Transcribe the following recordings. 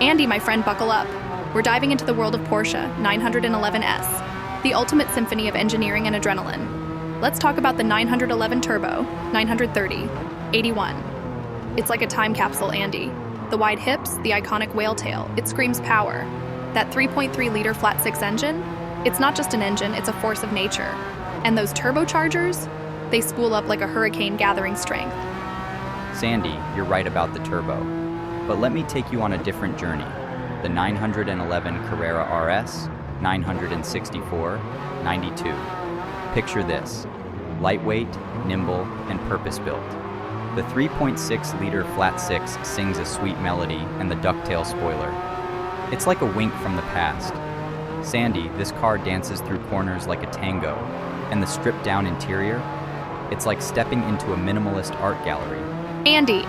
Andy, my friend, buckle up. We're diving into the world of Porsche 911S, the ultimate symphony of engineering and adrenaline. Let's talk about the 911 Turbo, 930, 81. It's like a time capsule, Andy. The wide hips, the iconic whale tail, it screams power. That 3.3-liter flat-six engine, it's not just an engine, it's a force of nature. And those turbochargers, they spool up like a hurricane gathering strength. Sandy, you're right about the turbo. But let me take you on a different journey. The 911 Carrera RS, 964, 92. Picture this: lightweight, nimble, and purpose-built. The 3.6-liter flat-six sings a sweet melody and the ducktail spoiler. It's like a wink from the past. Sandy, this car dances through corners like a tango, and the stripped-down interior, it's like stepping into a minimalist art gallery. Andy.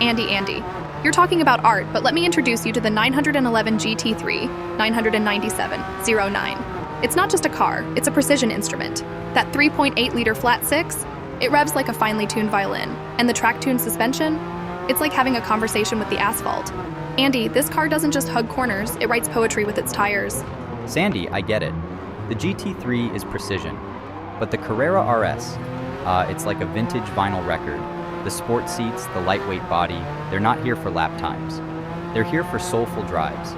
You're talking about art, but let me introduce you to the 911 GT3 997-09. It's not just a car, it's a precision instrument. That 3.8-liter flat-six, it revs like a finely tuned violin, and the track-tuned suspension, it's like having a conversation with the asphalt. Andy, this car doesn't just hug corners, it writes poetry with its tires. Sandy, I get it. The GT3 is precision, but the Carrera RS, it's like a vintage vinyl record. The sport seats, the lightweight body, they're not here for lap times. They're here for soulful drives.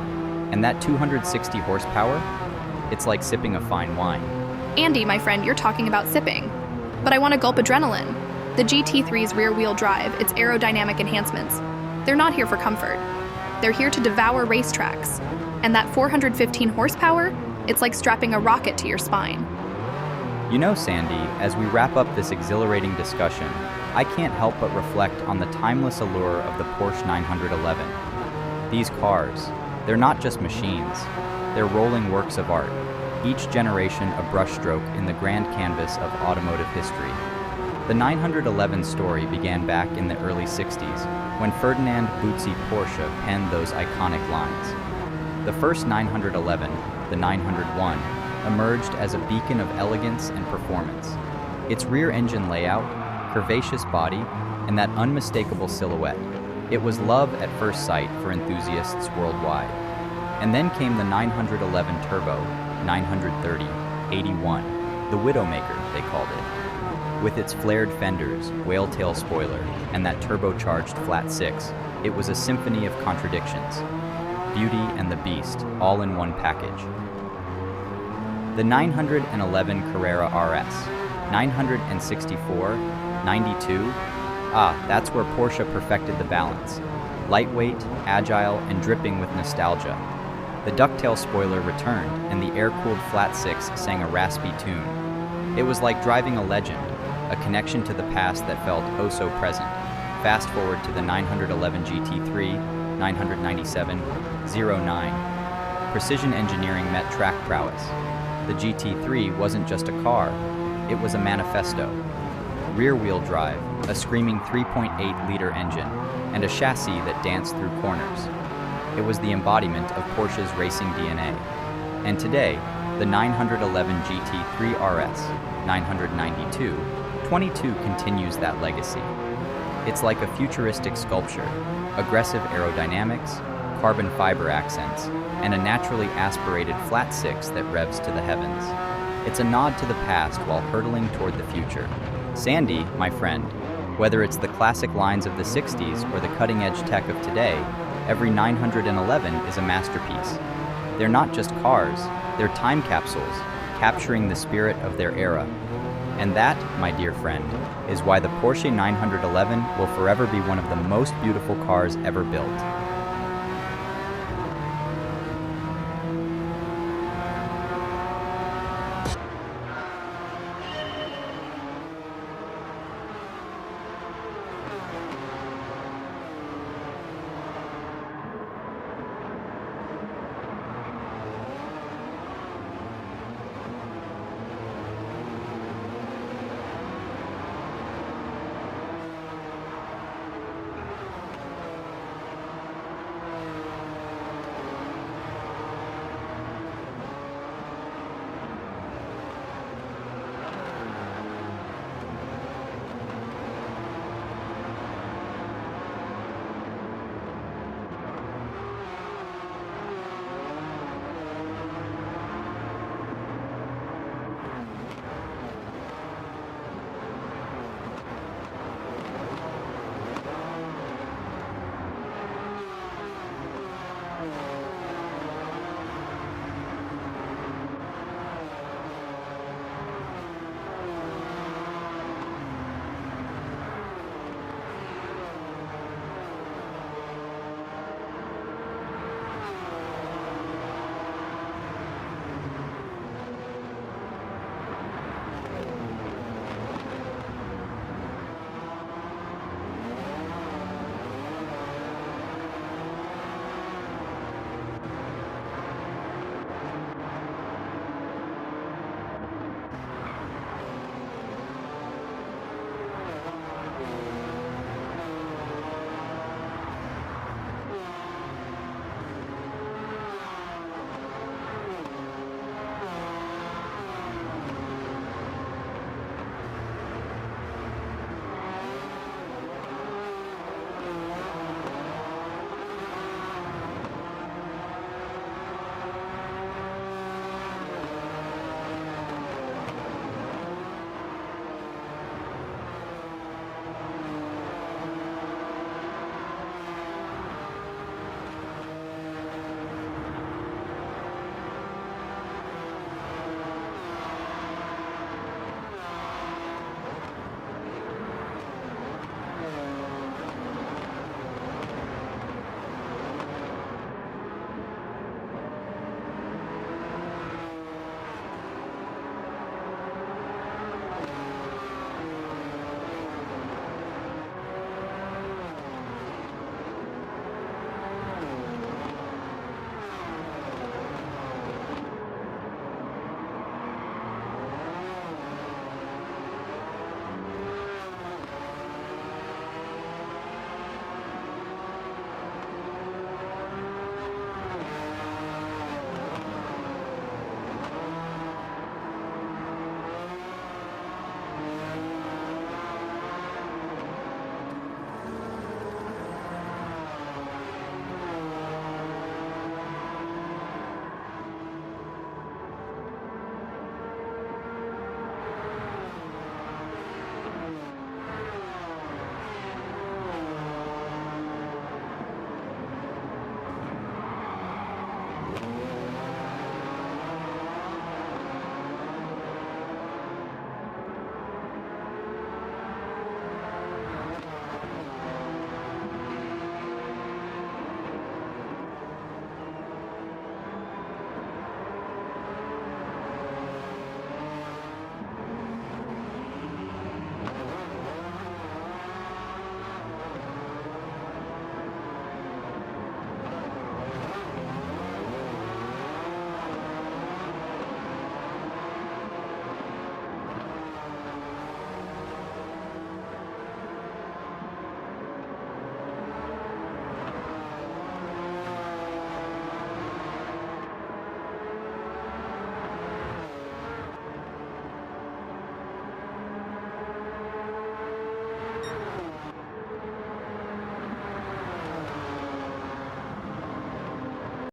And that 260 horsepower, it's like sipping a fine wine. Andy, my friend, you're talking about sipping. But I want to gulp adrenaline. The GT3's rear-wheel drive, its aerodynamic enhancements, they're not here for comfort. They're here to devour racetracks. And that 415 horsepower, it's like strapping a rocket to your spine. You know, Sandy, as we wrap up this exhilarating discussion, I can't help but reflect on the timeless allure of the Porsche 911. These cars, they're not just machines, they're rolling works of art, each generation a brushstroke in the grand canvas of automotive history. The 911 story began back in the early 60s, when Ferdinand Bootsy Porsche penned those iconic lines. The first 911, the 901, emerged as a beacon of elegance and performance. Its rear engine layout, curvaceous body, and that unmistakable silhouette. It was love at first sight for enthusiasts worldwide. And then came the 911 Turbo, 930, 81, the Widowmaker, they called it. With its flared fenders, whale-tail spoiler, and that turbocharged flat-six, it was a symphony of contradictions. Beauty and the beast, all in one package. The 911 Carrera RS, 964, 92, that's where Porsche perfected the balance. Lightweight, agile, and dripping with nostalgia. The ducktail spoiler returned, and the air-cooled flat-six sang a raspy tune. It was like driving a legend, a connection to the past that felt oh so present. Fast forward to the 911 GT3, 997-09. Precision engineering met track prowess. The GT3 wasn't just a car, it was a manifesto. Rear-wheel drive, a screaming 3.8-liter engine, and a chassis that danced through corners. It was the embodiment of Porsche's racing DNA. And today, the 911 GT3 RS, 992, 22 continues that legacy. It's like a futuristic sculpture, aggressive aerodynamics, carbon fiber accents, and a naturally aspirated flat-six that revs to the heavens. It's a nod to the past while hurtling toward the future. Sandy, my friend, whether it's the classic lines of the 60s or the cutting-edge tech of today, every 911 is a masterpiece. They're not just cars, they're time capsules, capturing the spirit of their era. And that, my dear friend, is why the Porsche 911 will forever be one of the most beautiful cars ever built.